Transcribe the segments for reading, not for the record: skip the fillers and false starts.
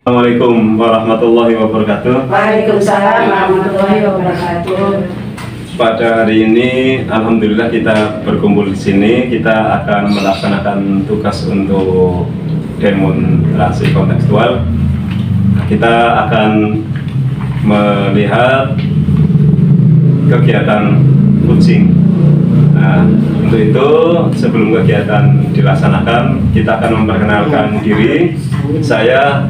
Assalamualaikum warahmatullahi wabarakatuh. Waalaikumsalam warahmatullahi wabarakatuh. Pada hari ini, alhamdulillah kita berkumpul di sini. Kita akan melaksanakan tugas untuk demonstrasi kontekstual. Kita akan melihat kegiatan kucing. Nah, untuk itu sebelum kegiatan dilaksanakan, kita akan memperkenalkan diri. Saya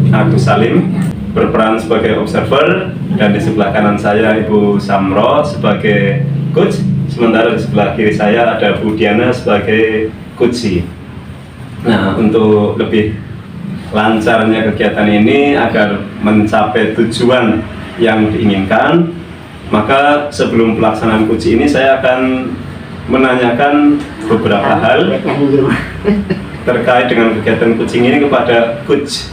Agus Salim, berperan sebagai observer, dan di sebelah kanan saya Ibu Samro sebagai coach, sementara di sebelah kiri saya ada Bu Diana sebagai coach. Nah, untuk lebih lancarnya kegiatan ini agar mencapai tujuan yang diinginkan, maka sebelum pelaksanaan coach ini saya akan menanyakan beberapa hal terkait dengan kegiatan coaching ini kepada coach,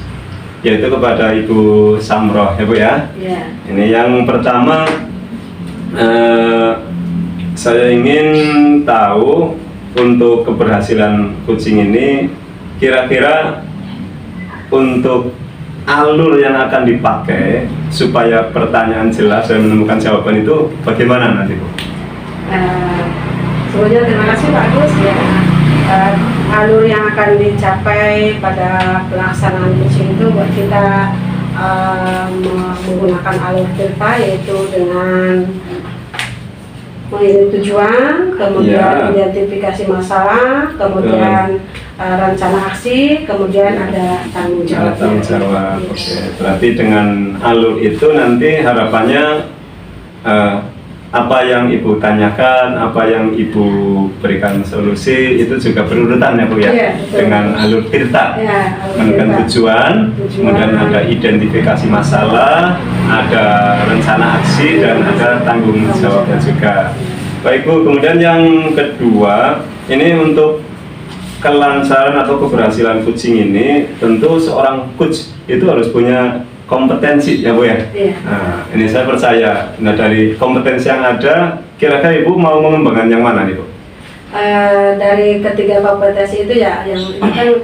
yaitu kepada Ibu Samro, ya Bu ya. Ya. Ini yang pertama, saya ingin tahu untuk keberhasilan coaching ini, kira-kira untuk alur yang akan dipakai supaya pertanyaan jelas dan menemukan jawaban itu bagaimana nanti Bu? Sebelumnya terima kasih Pak Agus ya. Alur yang akan dicapai pada pelaksanaan coaching itu buat kita menggunakan alur tirta, yaitu dengan mengirim tujuan, kemudian identifikasi masalah, kemudian rencana aksi, kemudian ada tanggung jawab. Tanggung jawab. Oke. Berarti dengan alur itu nanti harapannya apa yang Ibu tanyakan, apa yang Ibu berikan solusi itu juga berurutan ya Bu ya, Iya, dengan alur tirta, Ya, alur menekan tirta. tujuan, kemudian ada identifikasi masalah, ada rencana aksi, dan ada tanggung jawabnya juga. Baik Bu, kemudian yang kedua, ini untuk kelancaran atau keberhasilan coaching ini, tentu seorang coach itu harus punya kompetensi ya Bu ya. Iya. Nah, ini saya percaya. Nah, dari kompetensi yang ada, kira-kira Ibu mau mengembangkan yang mana nih Bu? Dari ketiga kompetensi itu ya, yang ini kan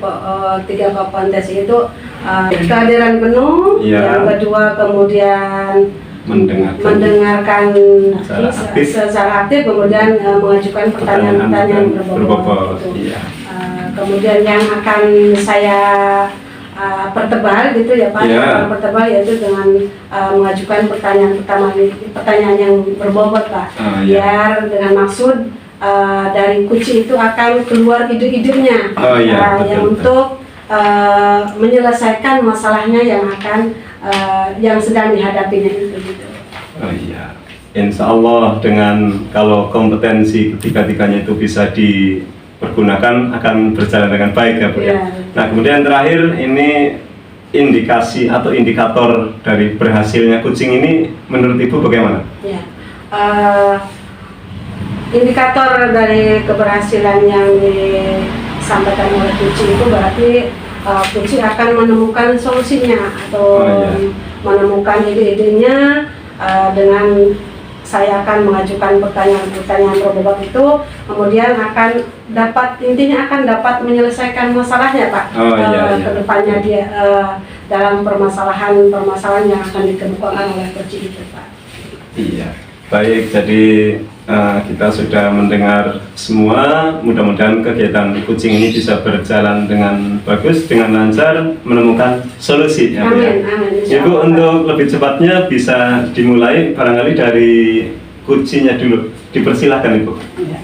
tiga kompetensi itu kehadiran penuh, Ya. yang kedua kemudian mendengarkan secara aktif, kemudian mengajukan pertanyaan-pertanyaan berbobot. Iya. Kemudian yang akan saya pertebal gitu ya Pak, Ya. pertebal yaitu dengan mengajukan pertanyaan yang berbobot Pak, Ya. biar dengan maksud dari kunci itu akan keluar ide-idenya Ya, yang untuk menyelesaikan masalahnya yang akan yang sedang dihadapinya itu gitu. Oh iya. Insya Allah dengan kalau kompetensi ketiga-tiganya itu bisa dipergunakan akan berjalan dengan baik ya Bu ya. Ya. Nah, kemudian terakhir ini indikasi atau indikator dari berhasilnya coaching ini menurut Ibu bagaimana? Ya. Indikator dari keberhasilan yang disampaikan oleh kunci itu berarti kunci akan menemukan solusinya atau menemukan ide-idenya dengan saya akan mengajukan pertanyaan-pertanyaan berbobot itu, kemudian akan dapat menyelesaikan masalahnya Pak. Kedepannya dia dalam permasalahan yang akan dikemukakan oleh kunci itu Pak. Iya. Baik, jadi kita sudah mendengar semua. Mudah-mudahan kegiatan coaching ini bisa berjalan dengan bagus, dengan lancar, menemukan solusi ya Bu ya. Amin. Ibu untuk lebih cepatnya bisa dimulai barangkali dari coachingnya dulu. Dipersilahkan Ibu. Ya.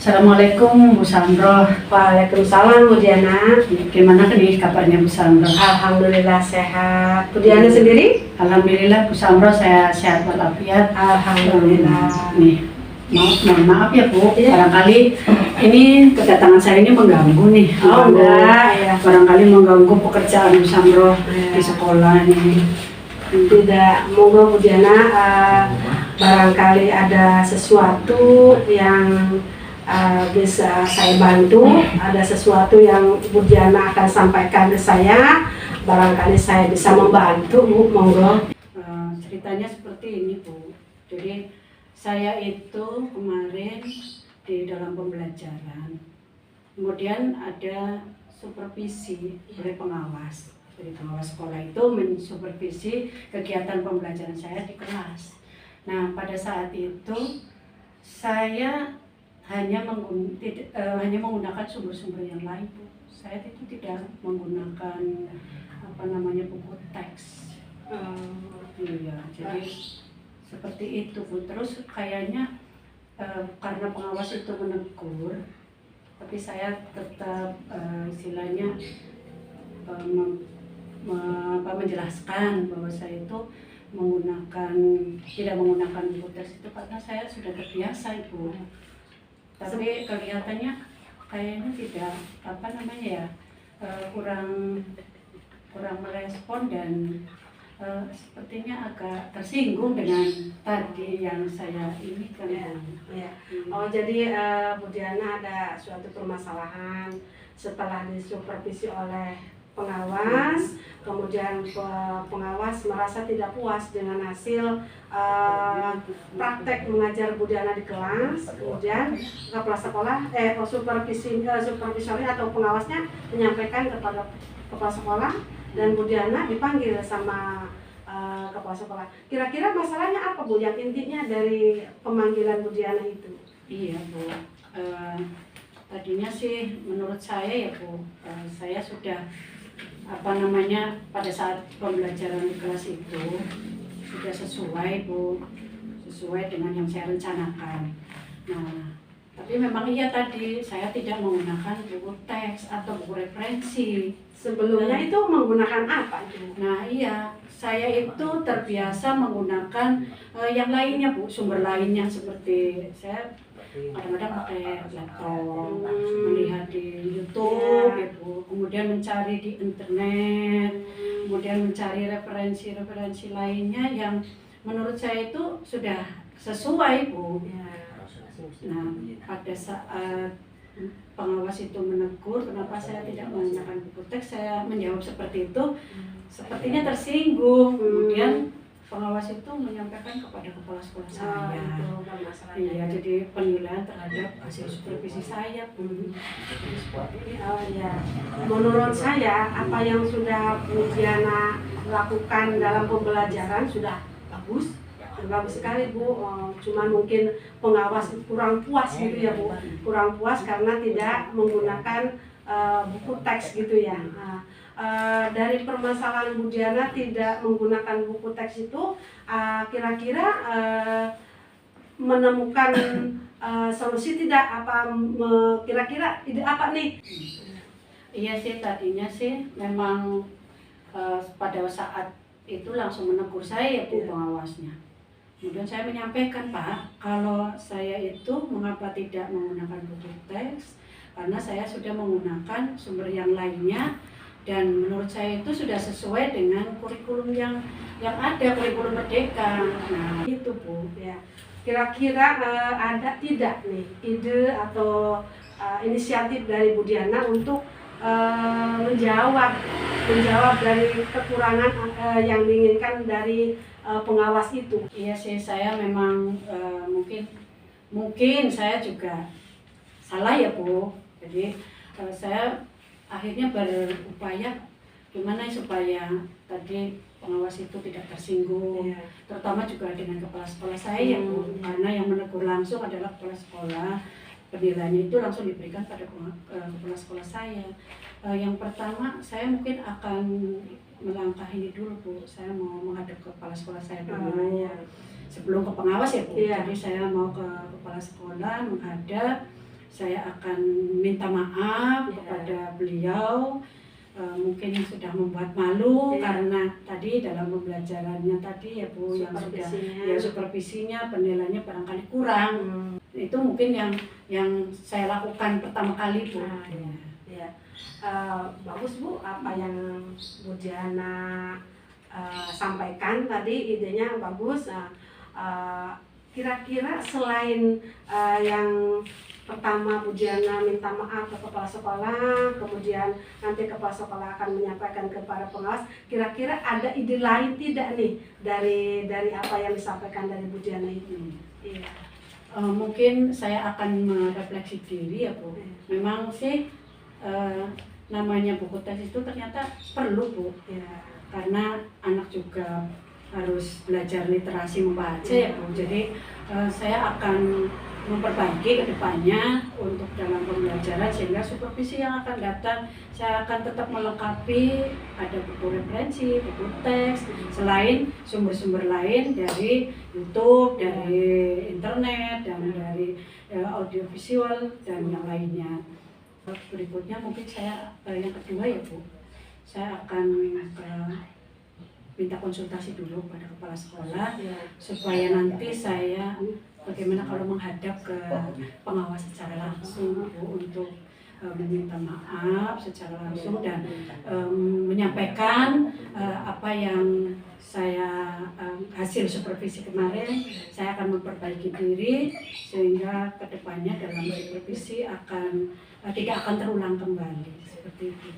Assalamualaikum Bu Samro. Waalaikumsalam Bu Diana. Gimana nih kabarnya Bu Samro? Alhamdulillah sehat. Bu Diana sendiri? Alhamdulillah Bu Samro, saya sehat walafiat. Alhamdulillah. Nih, mohon maaf ya Bu, Iya. barangkali ini kedatangan saya ini mengganggu nih. Oh enggak ya. Barangkali mengganggu pekerjaan Bu Samro Iya. di sekolah ini. Tidak, monggo Bu Diana, barangkali ada sesuatu yang bisa saya bantu, ada sesuatu yang Bu Diana akan sampaikan ke saya, barangkali saya bisa membantu Bu, monggo. Ceritanya seperti ini Bu, jadi saya itu kemarin di dalam pembelajaran. Kemudian ada supervisi oleh pengawas. Jadi pengawas sekolah itu mensupervisi kegiatan pembelajaran saya di kelas. Nah, pada saat itu saya hanya menggunakan sumber-sumber yang lain, Bu. Saya itu tidak menggunakan buku teks. Iya, jadi seperti itu, Bu. Terus kayaknya karena pengawas itu menegur, tapi saya tetap istilahnya menjelaskan bahwa saya itu tidak menggunakan buku teks itu karena saya sudah terbiasa, Ibu. Tapi kelihatannya kayaknya tidak kurang merespon dan sepertinya agak tersinggung dengan tadi yang saya ini kan. Ya. Oh, jadi Bu Diana ada suatu permasalahan setelah disupervisi oleh pengawas, kemudian pengawas merasa tidak puas dengan hasil praktek mengajar Bu Diana di kelas, kemudian kepala sekolah supervisor atau pengawasnya menyampaikan kepada kepala sekolah dan Bu Diana dipanggil sama kepala sekolah. Kira-kira masalahnya apa, Bu, yang intinya dari pemanggilan Bu Diana itu? Iya, Bu. Tadinya sih menurut saya ya, Bu, saya sudah pada saat pembelajaran di kelas itu sudah sesuai, Bu, sesuai dengan yang saya rencanakan. Nah, tapi memang iya tadi saya tidak menggunakan buku teks atau buku referensi. Sebelumnya itu menggunakan apa itu? Nah iya, saya itu terbiasa menggunakan yang lainnya, Bu, sumber lainnya seperti saya kadang-kadang pakai laptop, melihat di YouTube, ya, Bu. Kemudian mencari di internet, kemudian mencari referensi-referensi lainnya yang menurut saya itu sudah sesuai, Bu. Nah, pada saat pengawas itu menegur kenapa saya tidak menggunakan buku teks, saya menjawab seperti itu, sepertinya tersinggung. Kemudian pengawas itu menyampaikan kepada kepala sekolah saya. Iya, jadi penilaian terhadap hasil supervisi saya, Bu. Oh iya, menurut saya apa yang sudah Bu Diana lakukan dalam pembelajaran sudah bagus sekali, Bu. Cuman mungkin pengawas kurang puas gitu ya, Bu, kurang puas karena tidak menggunakan buku teks gitu ya. Dari permasalahan Bu Diana tidak menggunakan buku teks itu, kira-kira menemukan solusi tidak? Kira-kira ide apa nih? Iya sih, tadinya sih memang pada saat itu langsung menegur saya, Bu, pengawasnya. Kemudian saya menyampaikan, Pak, kalau saya itu mengapa tidak menggunakan buku teks, karena saya sudah menggunakan sumber yang lainnya dan menurut saya itu sudah sesuai dengan kurikulum yang ada, kurikulum Merdeka. Nah, itu, Bu. Ya. Kira-kira ada tidak nih ide atau inisiatif dari Bu Diana untuk menjawab dari kekurangan yang diinginkan dari pengawas itu? Iya sih, saya memang mungkin saya juga salah ya, Bu. Jadi saya akhirnya berupaya gimana supaya tadi pengawas itu tidak tersinggung, terutama juga dengan kepala sekolah saya, Bu. Karena yang menegur langsung adalah kepala sekolah. Penilaiannya itu langsung diberikan pada kepala sekolah saya. Yang pertama, saya mungkin akan melangkah ini dulu, Bu. Saya mau menghadap ke kepala sekolah saya dulu, sebelum ke pengawas ya, Bu. Jadi saya mau ke kepala sekolah menghadap, saya akan minta maaf kepada beliau, mungkin yang sudah membuat malu karena tadi dalam pembelajarannya tadi ya, Bu, yang sudah ya supervisinya penilaiannya barangkali kurang. Itu mungkin yang saya lakukan pertama kali, Bu. Bagus, Bu, apa yang Bu Diana sampaikan tadi, idenya bagus. Kira-kira selain yang pertama Bu Diana minta maaf ke kepala sekolah, kemudian nanti kepala sekolah akan menyampaikan kepada pengawas, kira-kira ada ide lain tidak nih dari apa yang disampaikan dari Bu Diana itu? Iya. mungkin saya akan merefleksi diri ya Bu. Memang sih namanya buku teks itu ternyata perlu Bu, Ya. karena anak juga harus belajar literasi membaca ya Bu. Jadi saya akan memperbaiki ke depannya untuk dalam pembelajaran, sehingga supervisi yang akan datang saya akan tetap melengkapi, ada buku referensi, buku teks, selain sumber-sumber lain dari YouTube, dari internet, dan dari audiovisual dan yang lainnya. Berikutnya mungkin saya yang kedua ya Bu, saya akan minta konsultasi dulu pada kepala sekolah supaya nanti saya bagaimana kalau menghadap ke pengawas secara langsung Bu, untuk meminta maaf secara langsung dan menyampaikan apa yang saya hasil supervisi kemarin. Saya akan memperbaiki diri sehingga kedepannya dalam supervisi tidak akan terulang kembali seperti itu.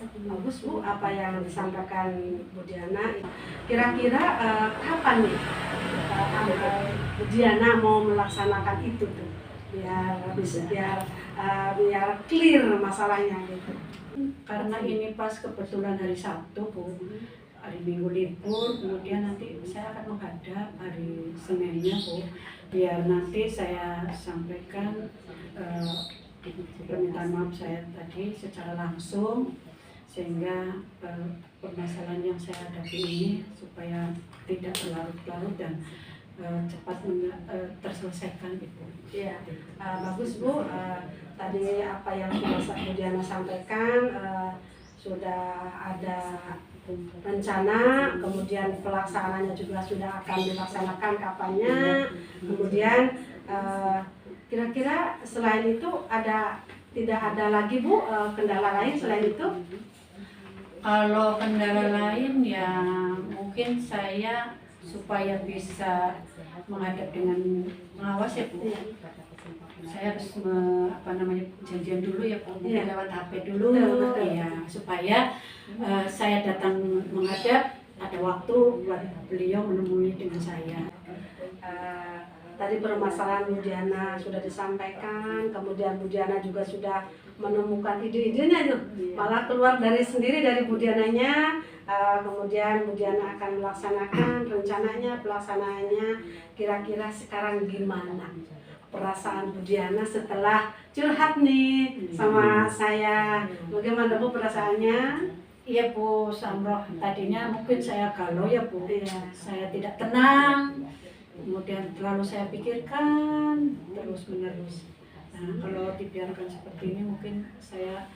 Bagus Bu, apa yang disampaikan Bu Diana. Kira-kira kapan nih Bu Diana mau melaksanakan itu tuh, biar clear masalahnya gitu. Karena ini pas kebetulan hari Sabtu Bu, hari Minggu libur, kemudian nanti saya akan menghadap hari Seninnya Bu, biar nanti saya sampaikan permintaan maaf saya tadi secara langsung, sehingga permasalahan yang saya hadapi ini supaya tidak berlarut-larut dan cepat terselesaikan itu. Iya, bagus Bu. Tadi apa yang Bu Diana sampaikan, sudah ada rencana, kemudian pelaksanaannya juga sudah akan dilaksanakan kapannya. Kemudian kira-kira selain itu tidak ada lagi Bu kendala lain selain itu? Kalau kendala lain ya mungkin saya supaya bisa menghadap dengan pengawas ya Bu. Saya harus janjian dulu ya Bu, mungkin lewat HP dulu ya, supaya saya datang menghadap ada waktu buat beliau menemui dengan saya. Tadi permasalahan Bu Diana sudah disampaikan, kemudian Bu Diana juga sudah menemukan ide-idenya tuh, malah keluar dari Bu Diananya. Kemudian Bu Diana akan melaksanakan rencananya, pelaksanaannya. Kira-kira sekarang gimana perasaan Bu Diana setelah curhat nih sama saya? Bagaimana Bu perasaannya? Iya Bu Samroh, tadinya mungkin saya galau ya Bu, saya tidak tenang, kemudian terlalu saya pikirkan terus menerus. Nah kalau dibiarkan seperti ini mungkin saya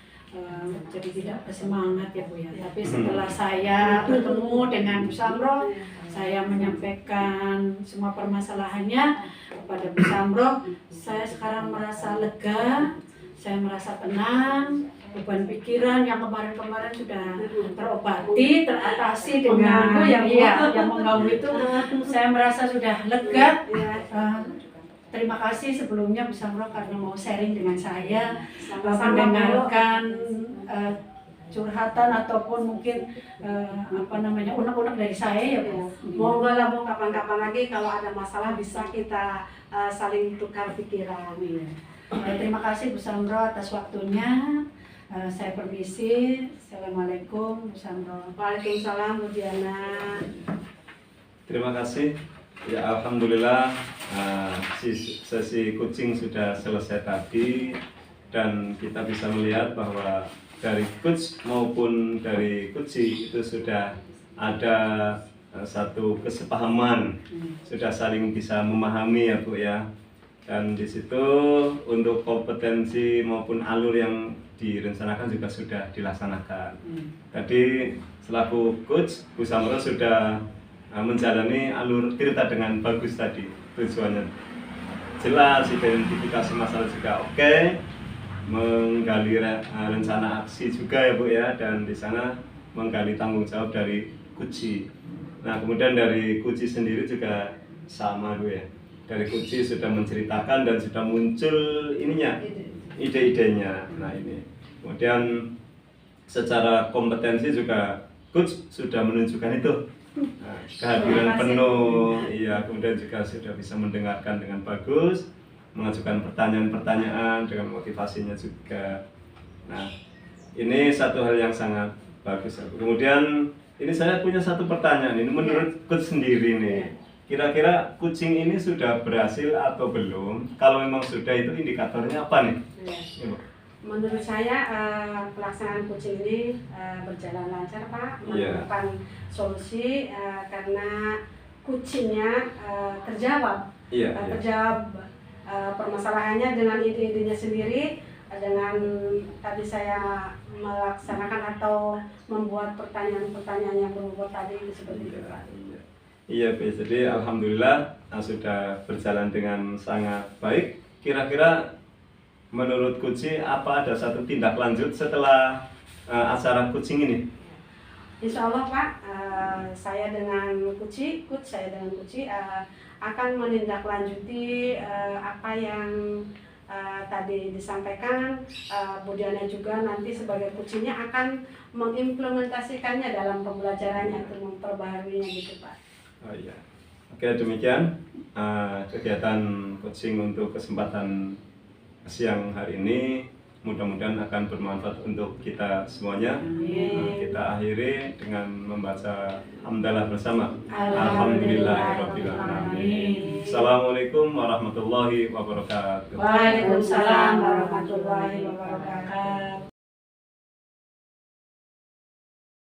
jadi tidak bersemangat ya Bu ya. Tapi setelah saya bertemu dengan Bu Samroh, saya menyampaikan semua permasalahannya kepada Bu Samroh, saya sekarang merasa lega, saya merasa tenang, beban pikiran yang kemarin-kemarin sudah terobati, teratasi dengan yang mengganggu itu, saya merasa sudah lega. Terima kasih sebelumnya Bu Samroh karena mau sharing dengan saya, mendengarkan curhatan ataupun mungkin unek-unek dari saya ya Bu. Monggo lah Bu, kapan-kapan lagi kalau ada masalah bisa kita saling tukar pikiran. Terima kasih Bu Samroh atas waktunya. Saya permisi. Assalamualaikum Bu Samroh. Waalaikumsalam Bu Diana. Terima kasih. Ya Alhamdulillah sesi coaching sudah selesai tadi, dan kita bisa melihat bahwa dari coach maupun dari coachee itu sudah ada satu kesepahaman, sudah saling bisa memahami ya Bu ya. Dan di situ untuk kompetensi maupun alur yang direncanakan juga sudah dilaksanakan. Tadi selaku coach Bu Samroh sudah menjalani alur cerita dengan bagus tadi, tujuannya jelas, identifikasi masalah juga oke, menggali rencana aksi juga ya Bu ya, dan di sana menggali tanggung jawab dari coachee. Nah kemudian dari coachee sendiri juga sama Bu ya, dari coachee sudah menceritakan dan sudah muncul ide-idenya. Nah ini kemudian secara kompetensi juga coach sudah menunjukkan itu Nah, kehadiran penuh, iya, kemudian juga sudah bisa mendengarkan dengan bagus, mengajukan pertanyaan-pertanyaan dengan motivasinya juga. Nah, ini satu hal yang sangat bagus. Kemudian ini saya punya satu pertanyaan, ini menurut coach sendiri nih, kira-kira kucing ini sudah berhasil atau belum? Kalau memang sudah, itu indikatornya apa nih? Ya. Menurut saya pelaksanaan kucing ini berjalan lancar Pak, menemukan solusi karena kucingnya terjawab, terjawab permasalahannya dengan ide-idenya sendiri, dengan tadi saya melaksanakan atau membuat pertanyaan-pertanyaan yang berbobot tadi itu seperti itu Pak. Iya, jadi alhamdulillah sudah berjalan dengan sangat baik. Kira-kira menurut Kuci, apa ada satu tindak lanjut setelah acara kucing ini? Insya Allah Pak, saya dengan Kuci akan menindaklanjuti apa yang tadi disampaikan. Bu Diana juga nanti sebagai kucingnya akan mengimplementasikannya dalam pembelajarannya untuk memperbaharuinya gitu Pak. Oh iya. Oke, demikian kegiatan coaching untuk kesempatan siang hari ini, mudah-mudahan akan bermanfaat untuk kita semuanya. Kita akhiri dengan membaca hamdalah bersama. Alhamdulillahirabbil alamin. Assalamualaikum warahmatullahi wabarakatuh. Waalaikumsalam warahmatullahi wabarakatuh.